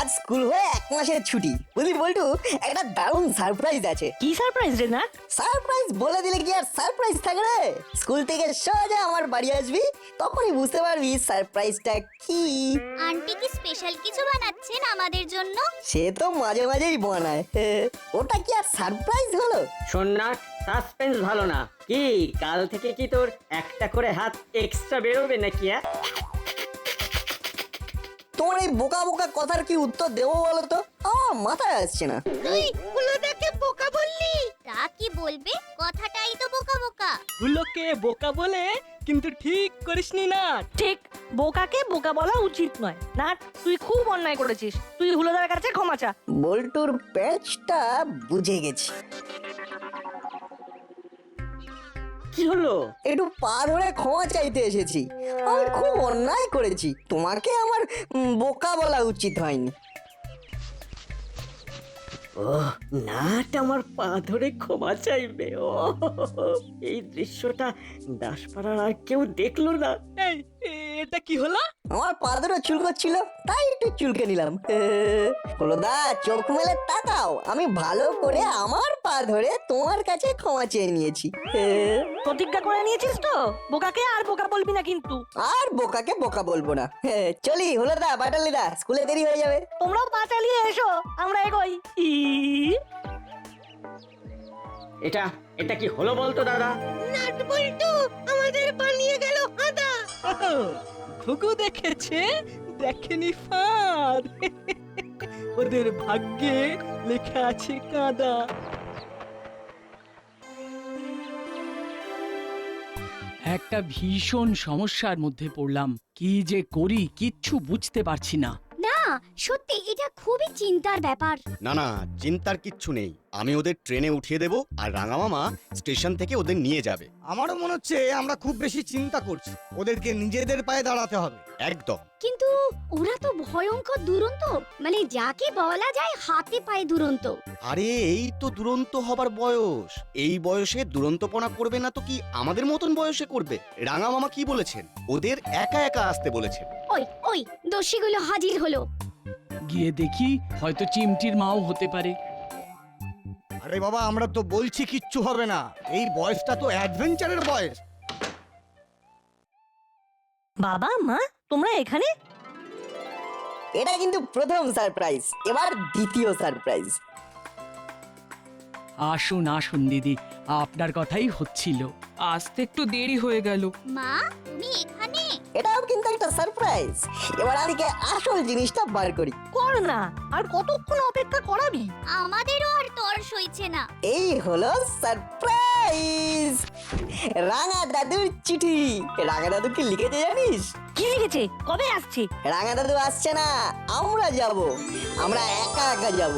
আজ স্কুল হয়ে 1 মাসের ছুটি। বুঝলি বল্টু, একটা দারুণ সারপ্রাইজ আছে। কি সারপ্রাইজ রে না? সারপ্রাইজ বলে দিলে কি আর সারপ্রাইজ থাকে রে? স্কুল থেকে সোজা আমার বাড়ি আসবি, তখনই বুঝতে পারবি সারপ্রাইজটা কি। আন্টি কি স্পেশাল কিছু বানাচ্ছেন আমাদের জন্য? সে তো মাঝে মাঝেই বানায়। ওটা কি আর সারপ্রাইজ হলো? শোন না, সাসপেন্স ভালো না। কি কাল থেকে কি তোর একটা করে হাত এক্সট্রা বেরোবে নাকি? তোমার এই বোকা বোকা কথার কি উত্তর দেবো বলো তো? আমার মাথায় আসছে না। তুই হুলোদাকে বোকা বললি? তা কি বলবে, কথাটাই তো বোকা বোকা। হুলোকে বোকা বলে কিন্তু ঠিক করিসনি না। ঠিক, বোকাকে বোকা বলা উচিত নয়। না, তুই খুব অন্যায় করেছিস। তুই হুলোদার কাছে ক্ষমা চা। বল্টুর প্যাচটা বুঝে গেছি। কি হলো? একটু পা ধরে ক্ষমা চাইতে এসেছি। আমি খুব অন্যায় করেছি, তোমাকে আমার বোকা বলা উচিত হয়নি। ও নাট আমার পা ধরে ক্ষমা চাইবে। ও এই দৃশ্যটা দাসপাড়ার আর কেউ দেখলো না। এই এটা কি হলো? আমার পা ধরে চুলকোচ্ছিল, তাই একটু চুলকে নিলাম। হলোদা, চোখ মেলে তাকাও, আমি ভালো করে আমার পা ধরে তোমার কাছে ক্ষমা চেয়ে নিয়েছি। প্রতিজ্ঞা করে নিয়েছিস তো? বোকাকে আর বোকা বলবি না কিন্তু। আর বোকাকে বোকা বলবো না। চলি হলোদা, বাটালিদা, স্কুলে দেরি হয়ে যাবে। তোমরাও পা চালিয়ে এসো, আমরা এগোই। এটা এটা কি হলো বলতো দাদা? নাট বল্টু আমাদের বানিয়ে গেল আদা। ঘুঘু দেখেছে, দেখেনি ফাঁদ। ওদের ভাগ্যে লেখা আছে কাদা। একটা ভীষণ সমস্যার মধ্যে পড়লাম। কি যে করি কিচ্ছু বুঝতে পারছি না। না সত্যি এটা খুবই চিন্তার ব্যাপার। না না, চিন্তার কিচ্ছু নেই। আমি ওদের ট্রেনে উঠিয়ে দেব আর রাঙামামা স্টেশন থেকে ওদের নিয়ে যাবে। আমারও মনে হচ্ছে আমরা খুব বেশি চিন্তা করছি। ওদেরকে নিজেদের পায়ে দাঁড়াতে হবে। একদম। কিন্তু ওরা তো ভয়ঙ্কর দুরন্ত, মানে যাকে বলা যায় হাতে পায়ে দুরন্ত। আরে এই তো দুরন্ত হবার বয়স। এই বয়সে দুরন্তপনা করবে না তো কি আমাদের মতন বয়সে করবে? রাঙামামা কি বলেছেন? ওদের একা একা আসতে বলেছেন। ওই ওই দোষীগুলো হাজির হলো। গিয়ে দেখি, হয়তো চিমটির মাও হতে পারে। আরে বাবা, আমরা তো বলছি কিচ্ছু হবে না। এই বয়সটা তো অ্যাডভেঞ্চারের বয়স। বাবা মা, তোমরা এখানে? এটা কিন্তু প্রথম সারপ্রাইজ, এবার দ্বিতীয় সারপ্রাইজ। আসুন আসুন দিদি, আপনার কথাই হচ্ছিল। আসতে একটু দেরি হয়ে গেল। মা তুমি এখানে? এটাও কিন্তু একটা সারপ্রাইজ। এবার আজকে আসল জিনিসটা বার করি। কর না, আর কতক্ষণ অপেক্ষা করাবি? আমাদেরও আর তর সইছে না। এই হলো সারপ্রাইজ, রাঙা দাদুর চিঠি। রাঙা দাদু কি লিখেছে জানিস? কি লিখেছে? কবে আসছে? রাঙা দাদু আসছে না, আমরা যাব। আমরা একা একা যাব।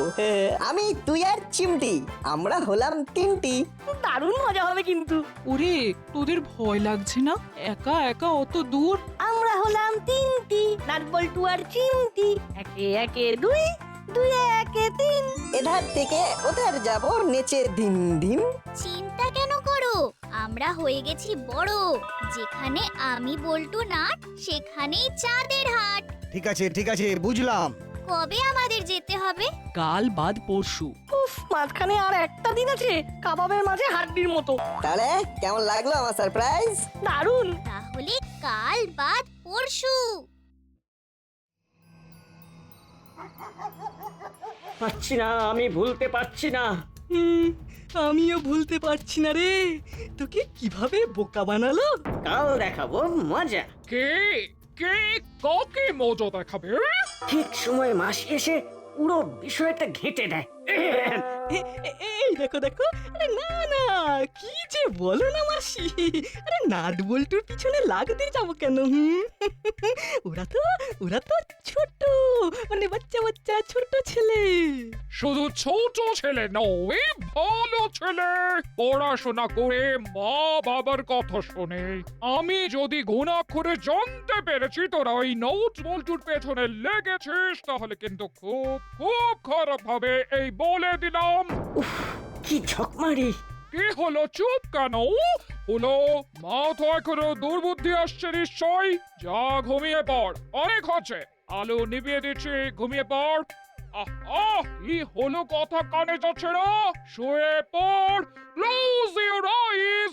আমি, তুই আর চিমটি, আমরা হলাম 3টি। দারুণ মজা হবে কিন্তু। ওরে, তোদের ভয় লাগছে না একা একা অত দূর? আমরা হলাম 3টি, নাটবল্টু আর চিমটি। একে একে 2, 2 একে 3। এধার থেকে ওধার যাব নেচে ধিম ধিম। চিন্তা কেন করো, আমরা হয়ে গেছি বড়। যেখানে আমি বল্টু নাট, সেখানেই চাঁদের হাট। ঠিক আছে বুঝলাম। কবে আমাদের যেতে হবে? কাল বাদ পরশু। উফ, মাঝখানে আর একটা দিন আছে, কাবাবের মাঝে হাড্ডির মতো। তাহলে কেমন লাগলো আমার সারপ্রাইজ? দারুণ। তাহলে কাল বাদ পরশু। পারছি না, আমি ভুলতে পারছি না। আমিও ভুলতে পারছি না রে। তোকে কিভাবে বোকা বানালো। কাল দেখাবো মজা। কে কে কাকে মজা দেখাবে? ঠিক সময় মাসি এসে পুরো বিষয়টা ঘেঁটে দেয়। এই দেখো দেখো, আরে না না, কি যে বলো না মাসি। আরে নাট বল্টুর পিছনে লাগতে যাবো কেন? ওরা তো ছোট, মানে বাচ্চা বাচ্চা ছোট ছেলে। শুধু ছোট ছেলে নয়, ভালো ছেলে, পড়াশোনা করে মা বাবার কথা শোনে। আমি যদি ঘুণাক্ষরে জানতে পেরেছি তোরা ওই নোট বল্টুর পেছনে লেগেছিস, তাহলে কিন্তু খুব খুব খারাপ হবে, এই বলে দিলাম। কি ঝকমারি! কি হলো, চুপ কেন? হলো মাথা এখনো দুর্বুদ্ধি আসছে নিশ্চয়। যা ঘুমিয়ে পড়, অনেক হচ্ছে। আলো নিভিয়ে দিচ্ছি, ঘুমিয়ে পড়। আহা, কি হলো, কথা কানে যাচ্ছে না? শুয়ে পড়, ক্লোজ ইউর আইজ।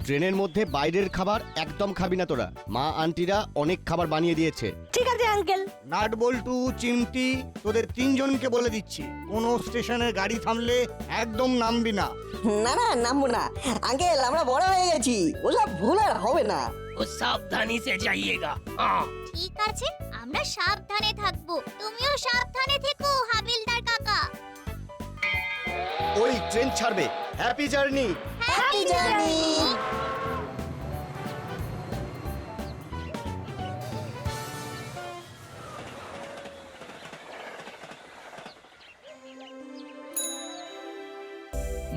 ট্রেনের মধ্যে বাইরের খাবার একদম খাবি না তোরা। মা আন্টিরা অনেক খাবার বানিয়ে দিয়েছে। ঠিক আছে আঙ্কেল। নাট বল্টু চিমটি তোদের তিনজনকে বলে দিচ্ছি, কোনো স্টেশনে গাড়ি থামলে একদম নামবি না। না না, নামবো না আঙ্কেল, আমরা বড় হয়ে গেছি, ওসব ভুল আর হবে না। ও সাবধানি সে যাইয়েগা। হ্যাঁ ঠিক আছে, আমরা সাবধানে থাকবো। তুমিও সাবধানে থেকো হাবিলদার কাকা। ওই ট্রেন ছাড়বে। Happy journey. Happy journey.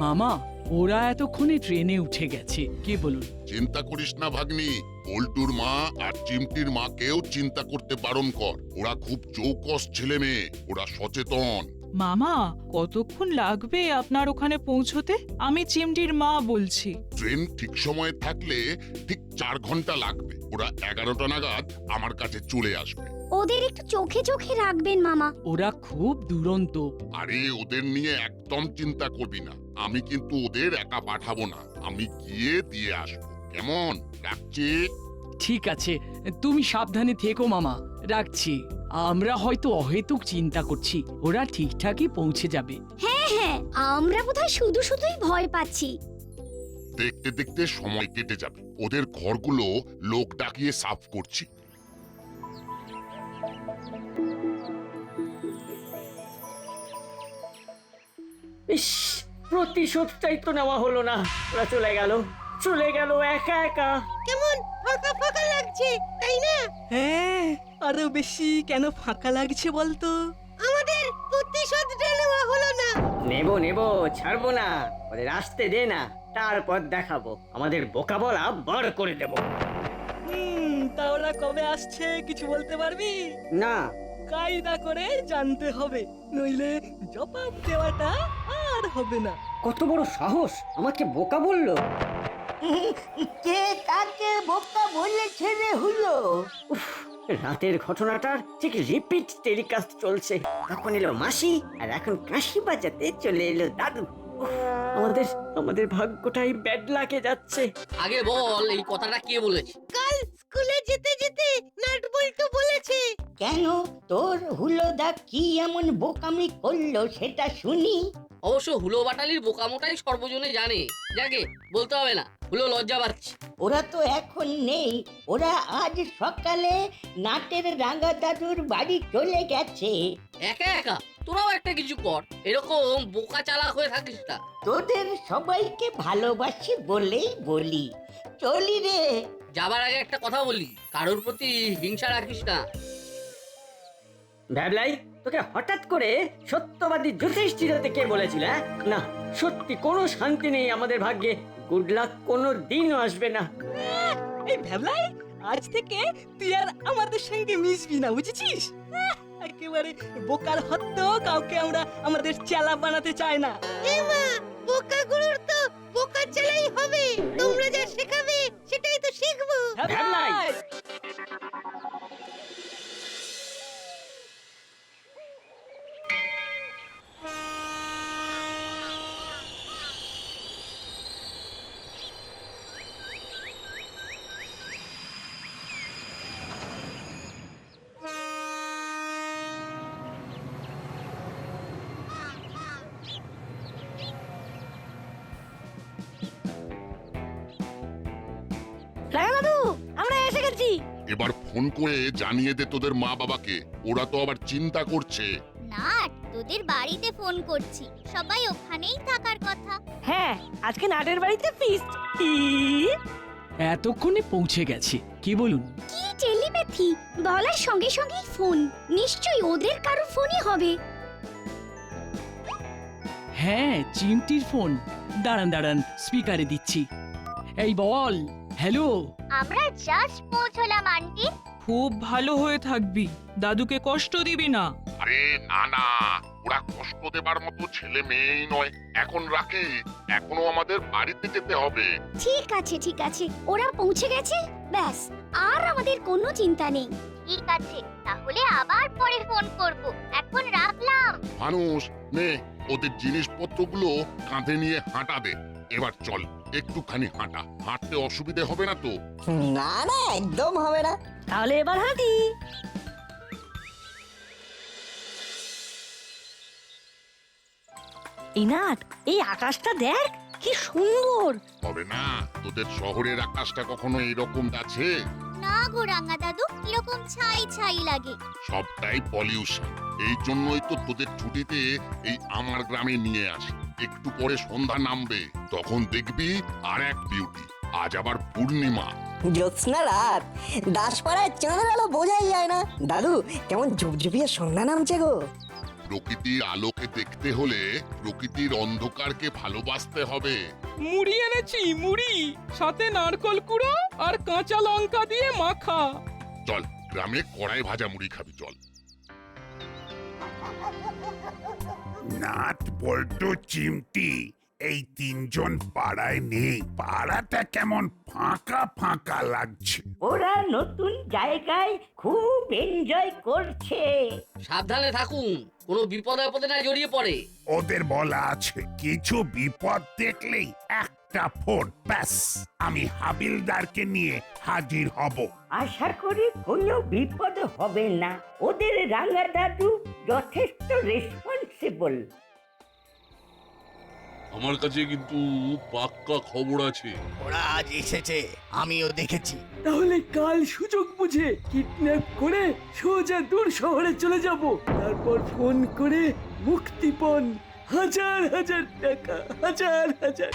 মামা, ওরা এতক্ষণে ট্রেনে উঠে গেছে, কি বলুন? চিন্তা করিস না ভাগ্নি, পল্টুর মা আর চিমটির মাকেও চিন্তা করতে বারণ কর। ওরা খুব চৌকস ছেলে মেয়ে, ওরা সচেতন। মামা, কতক্ষণ লাগবে আপনার ওখানে পৌঁছতে? আমি চিমটির মা বলছি। ট্রেন ঠিক সময়ে থাকলে ঠিক 4 ঘন্টা লাগবে। ওরা 11টা নাগাদ আমার কাছে চলে আসবে। ওদের একটু চোখে চোখে রাখবেন মামা। ওরা খুব দুরন্ত। আরে ওদের নিয়ে একদম চিন্তা করবি না, আমি কিন্তু ওদের একা পাঠাবো না, আমি গিয়ে দিয়ে আসবো। কেমন? রাখছি। ঠিক আছে, তুমি সাবধানে থেকো মামা, রাখছি। আমরা হয়তো অহেতুক চিন্তা করছি, ওরা ঠিকঠাকই পৌঁছে যাবে। হ্যাঁ, আমরা বোধহয় শুধু শুধুই ভয় পাচ্ছি। দেখতে দেখতে সময় কেটে যাবে। ওদের ঘরগুলো লোক ডাকিয়ে সাফ করছি। ইস, প্রতিশোধটাই তো নেওয়া হলো না। ওরা চলে গেল একা একা। কেমন ফাঁকা ফাঁকা লাগছে, তাই না? হ্যাঁ, আরো বেশি কেন ফাঁকা লাগছে বলতো? আমাদের প্রতিশোধটা নেওয়া হলো না। নেব ছাড়বো না। ওদের আসতে দে না, তারপর দেখাবো। আমাদের বোকা বলা বার করে দেব। তা ওরা কবে আসছে কিছু বলতে পারবি? না, কায়দা করে জানতে হবে, নইলে জবাব দেওয়াটা আর হবে না। কত বড় সাহস, আমাকে বোকা বললো। কে কাকে বোকা বলেছে রে হুলো? রাতের ঘটনাটার ঠিক রিপিট টেলিকাস্ট চলছে। তখন এলো মাসি, আর এখন কাশি বাজাতে চলে এলো দাদু। আমাদের ভাগ্যটাই ব্যাড লাগে যাচ্ছে। আগে বল, এই কথাটা কে বলেছে? কাল স্কুলে যেতে যেতে নাট বল্টু বলেছে। কেন, তোর হুলোদা কি এমন বোকামি করলো সেটা শুনি। অবশ্য হুলো বাটালির বোকামোটাই সর্বজনে জানে, যাকে বলতে হবে না, হুলো লজ্জা পাচ্ছে। ওরা তো এখন নেই, ওরা আজ সকালে নাটের রাঙা দাদুর বাড়ি চলে গেছে। একা একা তোরাও একটা কিছু কর, এরকম বোকা চালাক হয়ে থাকিস না। তোদের সবাইকে ভালোবাসি বলেই বলি, চলি রে। যাবার আগে একটা কথা বলি, কারোর প্রতি হিংসা রাখিস না। ভ্যাবলাই, তোকে হঠাৎ করে সত্যবাদী যুধিষ্ঠির হতে কে বলেছিল? না, সত্যি কোনো শান্তি নেই আমাদের ভাগ্যে। গুড লাক কোনো দিনও আসবে না। এই ভ্যাবলাই, আজ থেকে তুই আর আমাদের সঙ্গে মিশবি না, বুঝেছিস? একেবারে বোকার হত্যা কাউকে আমরা আমাদের চেলা বানাতে চাই না। এমা, বোকা গুলোর তো বোকা চালাই হবে। তোমরা যা শেখাবে সেটাই তো শিখবো। ভ্যাবলাই, দাদু, আমরা এসে গেছি। এবার ফোন করে জানিয়ে দে তোদের মা বাবাকে, ওরা তো আবার চিন্তা করছে। নাট, তোদের বাড়িতে ফোন করছি, সবাই ওখানেই থাকার কথা। হ্যাঁ, আজকে নাটের বাড়িতে ফিস্ট। এতক্ষণে পৌঁছে গেছে, কি বলুন? কি টেলিপ্যাথি, বলার সঙ্গে সঙ্গেই ফোন, নিশ্চয়ই ওদের কারো ফোনই হবে। হ্যাঁ, চিমটির ফোন। দাঁড়ান, স্পিকারে দিচ্ছি। এই বল, হ্যালো। আমরা জাস্ট পৌঁছলাম আন্টি। খুব ভালো হয়ে থাকবি, দাদুকে কষ্ট দিবি না। আরে না না, ওরা কষ্ট দেবার মতো ছেলে মেয়েই নয়। এখন রাখি, এখনো আমাদের বাড়িতে যেতে হবে। ঠিক আছে ওরা পৌঁছে গেছে, ব্যাস আর আমাদের কোনো চিন্তা নেই। ঠিক আছে, তাহলে আবার পরে ফোন করব, এখন রাখলাম। মানুষ নে, ওদের জিনিসপত্রগুলো কাঁধে নিয়ে হাঁটা দে। এবার চল, একটুখানি হাঁটা। হাঁটতে অসুবিধে হবে না তো? না না, একদম হবে না। তাহলে এবার হাঁটি। এই নাট, এই আকাশটা দেখ কি সুন্দর। হবে না, তোদের শহরের আকাশটা কখনো এরকম আছে? না গো রাঙা দাদু, কিরকম ছাই ছাই লাগে। সবটাই পলিউশন। এই জন্যই তো তোদের ছুটিতে এই আমার গ্রামে নিয়ে আসি। একটু পরে সন্ধ্যা নামবে, তখন দেখবি আর এক বিউটি। আজ আবার পূর্ণিমা। জ্যোৎস্না রাত, দাসপাড়ায় চাঁদের আলো বোঝাই যায় না। দাদু, কেমন ঝুপঝুপিয়ে সন্ধ্যা নামছে গো। প্রকৃতির আলোকে দেখতে হলে প্রকৃতির অন্ধকারকে ভালোবাসতে হবে। মুড়ি এনেছি, মুড়ি, সাথে নারকল কুড়ো আর কাঁচা লঙ্কা দিয়ে মাখা। চল, গ্রামে কড়াই ভাজা মুড়ি খাবি, চল। নাট, বল্টু, চিমটি, এই তিনজন পাড়ায় নেই। পাড়াটা কেমন ফাঁকা ফাঁকা লাগছে। ওরা নতুন জায়গায় খুব এনজয় করছে। সাবধানে থাকুন, কোনো বিপদে আপদে না জড়িয়ে পড়ে। ওদের বলা আছে কিছু বিপদ দেখলেই একটা ফোন, ব্যাস আমি হাবিলদারকে নিয়ে হাজির হব। আশা করি কোনো বিপদ হবে না। ওদের রাঙা দাদু যথেষ্ট রেসপন্সিবল। আমার কাছে কিন্তু পাক্কা খবর আছে। ওরা আজ এসেছে, আমিও দেখেছি। তাহলে কাল সুযোগ বুঝে কিডন্যাপ করে সোজা দূর শহরে চলে যাব, তারপর ফোন করে মুক্তিপণ, হাজার হাজার টাকা, হাজার হাজার।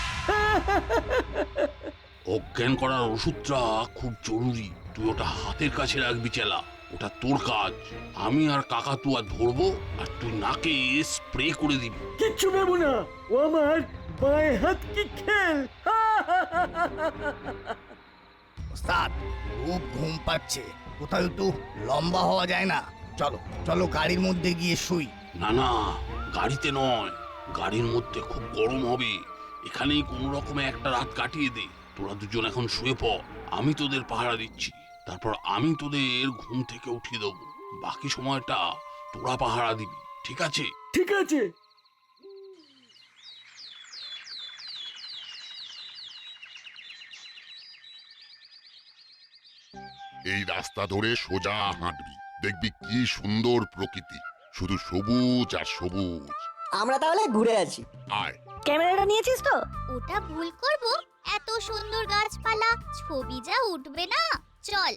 অজ্ঞান করার ওষুধটা খুব জরুরি, তুই ওটা হাতের কাছে রাখবি চেলা। ওটা তোর কাজ। আমি আর কাকাতুয়া ধরবো, আর তুই নাকে স্প্রে করে দিবি। কিচ্ছু ভেবো না, ও আমার বাঁয়ে হাত কি খেল। ওস্তাদ, খুব ঘুম পাচ্ছে, কোথাও একটু লম্বা হওয়া যায় না? চলো চলো, গাড়ির মধ্যে গিয়ে শুই। না না, গাড়িতে নয়, গাড়ির মধ্যে খুব গরম হবে। এখানেই কোনো রকমে একটা রাত কাটিয়ে দে। তোরা দুজন এখন শুয়ে পড়, আমি তোদের পাহারা দিচ্ছি। তারপর আমি তোদের ঘুম থেকে উঠিয়ে দেবো। বাকি সময়টা তোরা পাহারা দিবি, ঠিক আছে? ঠিক আছে। এই রাস্তা ধরে সোজা হাঁটবি, দেখবি কি সুন্দর প্রকৃতি, শুধু সবুজ আর সবুজ। আমরা তাহলে ঘুরে আছি। আয়। ক্যামেরাটা নিয়েছিস তো? ওটা ভুল করব? এত সুন্দর গাছপালা, ছবি যা উঠবে না। চল।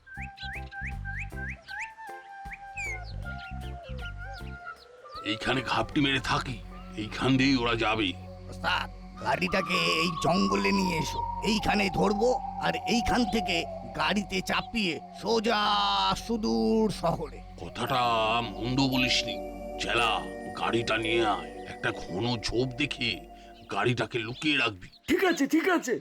এইখানে ঘাপটি মেরে থাকি, এইখান দিয়েই ওরা যাবে। ওস্তাদ, গাড়িটাকে এই জঙ্গলে নিয়ে এসো, এইখানে ধরবো, আর এইখান থেকে গাড়িতে চাপিয়ে সোজা সুদূর শহরে। কথাটা মন্দ বলিসনি চেলা। গাড়িটা নিয়ে আয়, একটা ঘন ঝোপ দেখে গাড়িটাকে লুকিয়ে রাখবি। ঠিক আছে, ঠিক আছে।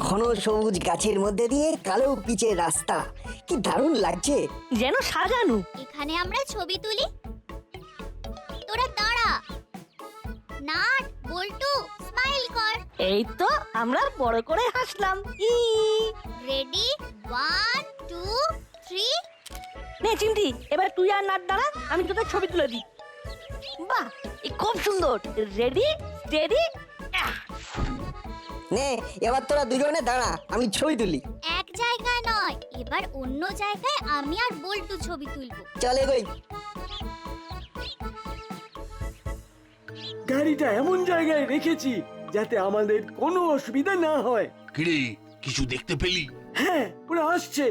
ঘন সবুজ গাছের মধ্যে দিয়ে কালো পিচের রাস্তা, কি দারুণ লাগছে। যেন সাজানো। এখানে আমরা ছবি তুলি। তোরা দাঁড়া। নাট, বল্টু, স্মাইল কর। এই তো আমরা বড় করে হাসলাম। রেডি, 1 2 3। নে চিমটি, এবার তুই আর নাট দাঁড়া, আমি তোদের ছবি তুলে দিই। বাহ, এই খুব সুন্দর। রেডি, স্টেডি, নে, এবার তোরা দুজনে দাঁড়া, আমি ছবি তুলি। এক জায়গায় নয়, এবার অন্য জায়গায় আমি আর বল্টু ছবি তুলবো। চলে গই। গাড়িটা এমন জায়গায় রেখেছি যাতে আমাদের কোনো অসুবিধা না হয়। কিরে, কিছু দেখতে পেলি? হ্যাঁ, ওরা আসছে।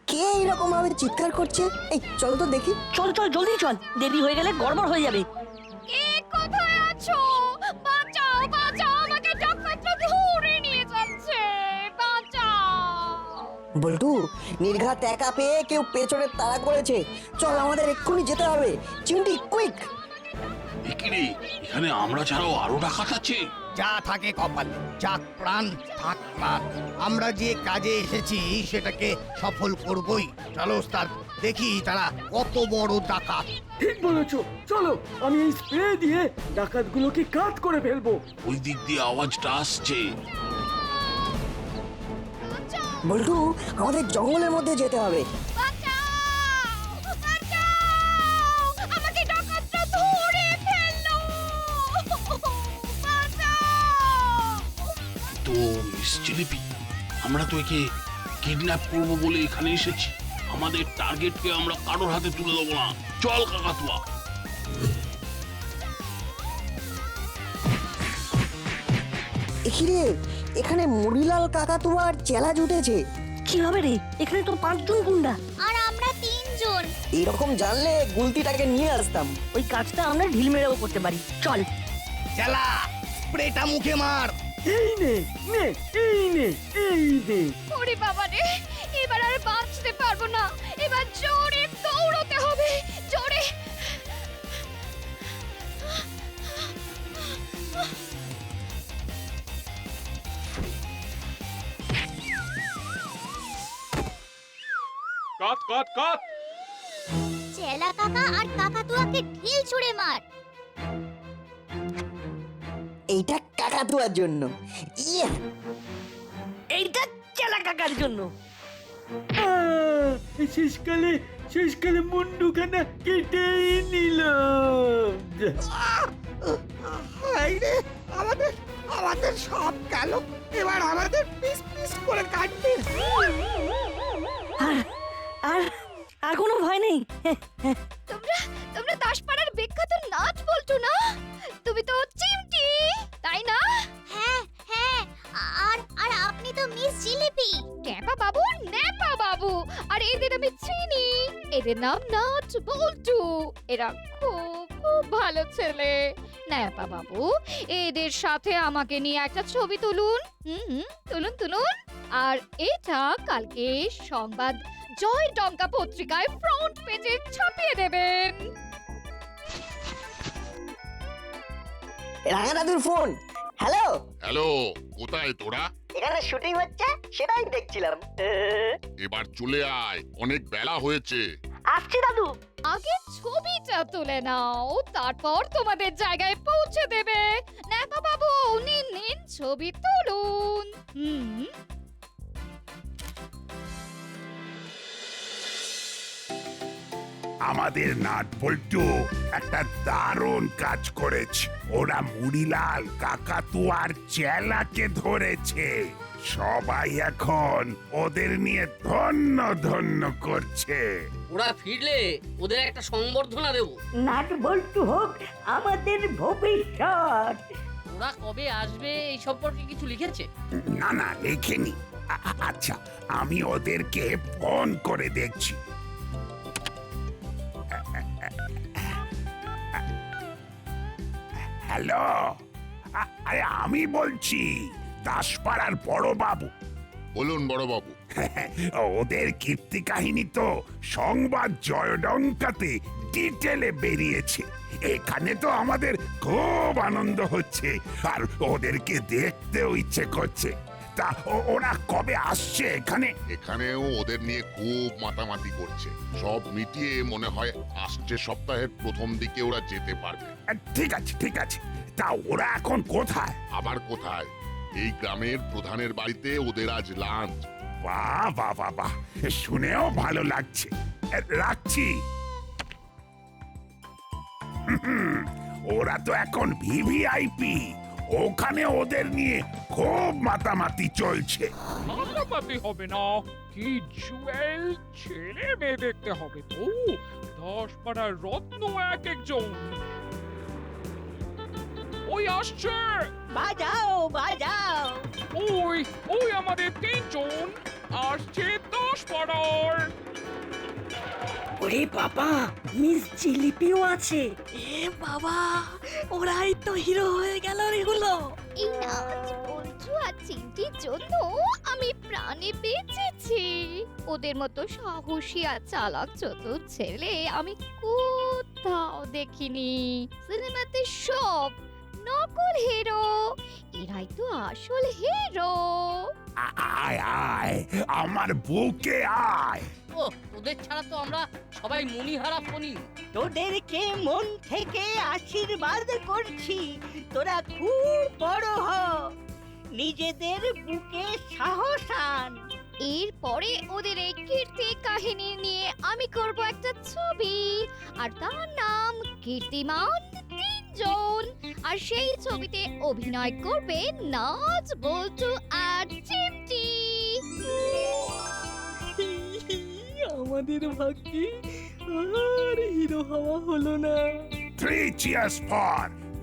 কে এইরকম ভাবে চিৎকার করছে? এই চল তো দেখি। চল চল, জলদি চল, দেরি হয়ে গেলে গড়বড় হয়ে যাবে। কে কোথায় আছো? বাঁচাও, বাঁচাও, আমাকে ডাকাতরা ধরে নিয়ে যাচ্ছে, বাঁচাও। বল্টু, নির্ঘাত একা পেয়ে কেউ পেছনে তাড়া করেছে। চল, আমাদের এক্ষুনি যেতে হবে। চিমটি, কুইক। কিরে, এখানে আমরা ছাড়াও আরো ডাকাত আছে? যা থাকে কপাল, যাক প্রাণ থাক প্রাণ। আমরা যে কাজে এসেছি সেটাকে সফল করবই। চলো ওস্তাদ, দেখি তারা কত বড় ডাকাত। ঠিক বলেছো, চলো আমি এই স্প্রে দিয়ে ডাকাতগুলোকে কাট করে ফেলবো। ওই দিক দিয়ে আওয়াজটা আসছে। বল্টু, আমাদের জঙ্গলের মধ্যে যেতে হবে। আমাকে ডাকাতরা ধরে ফেললো। তো মিস জিলিপি, আমরা তো একে কিডন্যাপ করবো বলে এখানে এসেছি। আমাদের টার্গেটকে আমরা কারোর হাতে তুলে দেবো না। চল কাকাতুয়া। এখিরে, এখানে মুড়িলাল কাকাতুয়ার চেলা জুটেছে। কি হবে রে, এখানে তো 5 জন গুন্ডা। আর আমরা 3 জন। এরকম জানলে গুলতিটাকে নিয়ে আসতাম। ওই কাজটা আমরা ঢিল মেরেও করতে পারি, চল। চালা, স্প্রেটা মুখে মার। এই নে নে, এই নে, এই নে। ওরে বাবা রে, এবার আর বাঁচতে পারবো না। এবার জোরে দৌড়তে হবে, জোরে। কাট কাট কাট। চেলা কাকা আর কাকাতুয়াকে ঢিল ছুঁড়ে মার। এইটা কাকাতুয়ার জন্য। ইয়া, এইটা চেলা কাকার জন্য। শেষকালে মুন্ডুখানা কেটেই নিল। আমাদের সব গেল, এবার আমাদের পিস পিস করে কাটবে। আর আর কোনো ভয় নেই। তোমরা দাসপাড়ার বিখ্যাত নাচ বলছো না? তুমি তো চিমটি, তাই না? হ্যাঁ হ্যাঁ, আর আপনি তো মিস জিলিপি। ট্যাপা বাবু, ন্যাপা বাবু, আর এদের আমি চিনি। এদের নাম নাচ বল্টু। এরা খুব খুব ভালো ছেলে। ন্যাপা বাবু, এদের সাথে আমাকে নিয়ে একটা ছবি তুলুন। তুলুন তুলুন। আর এটা কালকে সংবাদ জয় ডঙ্কা পত্রিকায় ফ্রন্ট পেজে ছাপিয়ে দেবেন। রাঙা দাদুর ফোন। হ্যালো হ্যালো, কোথায় তোরা? এখানে শুটিং হচ্ছে, সেটাই দেখছিলাম। এবার চলে আয়, অনেক বেলা হয়েছে। আসছি দাদু। আগে ছবিটা তুলে নাও, তারপর তোমাদের জায়গায় পৌঁছে দেবে। ন্যাপা বাবু, নিন নিন, ছবি তুলুন। আমাদের নাট বল্টু একটা দারুণ কাজ করেছে। ওরা মুড়িলাল কাকাতুয়ার চেলাকে ধরেছে। সবাই এখন ওদের নিয়ে ধন্য ধন্য করছে। ওরা ফিরলে ওদের একটা সংবর্ধনা দেব। নাট বল্টু হোক আমাদের ভবিষ্যৎ। ওরা কবে আসবে এই সম্পর্কে কিছু লিখেছে? না না, লেখেনি। আচ্ছা, আমি ওদেরকে ফোন করে দেখছি। হ্যালো, আরে আমি বলছি, দাসপাড়ার বড় বাবু। বলুন বড়বাবু। ওদের কীর্তি কাহিনী তো সংবাদ জয়ডঙ্কাতে ডিটেলে বেরিয়েছে। এখানে তো আমাদের খুব আনন্দ হচ্ছে, আর ওদেরকে দেখতেও ইচ্ছে করছে। তা ওরা কবে আসছে এখানে? এখানেও ওদের নিয়ে খুব মাতামাতি করছে। সব মিটিয়ে মনে হয় আসছে সপ্তাহের প্রথম দিকে ওরা যেতে পারবে। ঠিক আছে ঠিক আছে, তা ওরা এখন কোথায়? আবার কোথায়? এই গ্রামের প্রধানের বাড়িতে ওদের আজ লাঞ্চ। বাহ বাহ বাহ বাহ, শুনেও ভালো লাগছে। রাখছি। ওরা তো এখন ভিভিআইপি, ওখানে ওদের নিয়ে খুব মাতামাতি চলছে। মাতামাতি হবে না, কি জুয়েল ছেলে মেয়ে দেখতে হবে তো। 10 পাড়ার রত্ন এক একজন। ওই আসছে, বাজাও বাজাও। ওই ওই আমাদের 3 জন আসছে 10 পাড়ার। ওরে বাবা, মিস জিলিপিও আছে। এ বাবা, ওরাই তো হিরো হয়ে গেল রে গুলো। এই নাচ বল্টু আর চিমটির জন্য আমি প্রাণে বেঁচেছি। ওদের মতো সাহসী আর চালাক চতুর ছেলে আমি কোথাও দেখিনি। সিনেমাতে সব, নকল হিরো, এরাই তো আসল হিরো। আয় আয় আমার বুকে আয়। ও তোদের ছাড়া তো আমরা সবাই মনিহারা ফনি। তোদেরকে মন থেকে আশীর্বাদ করছি, তোরা খুব বড় হ, নিজেদের বুকে সাহস আন। এরপরে ওদের এই কীর্তি কাহিনী নিয়ে আমি করব একটা ছবি, আর তার নাম কীর্তিমান তিনজন। আর সেই ছবিতে অভিনয় করবে নাচ, বল্টু আর চিমটি। আমাদের ভাগ্যে আর হিরো হওয়া হলো না। 3 cheers for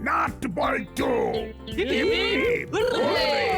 not Balto. Hip, hip, hip.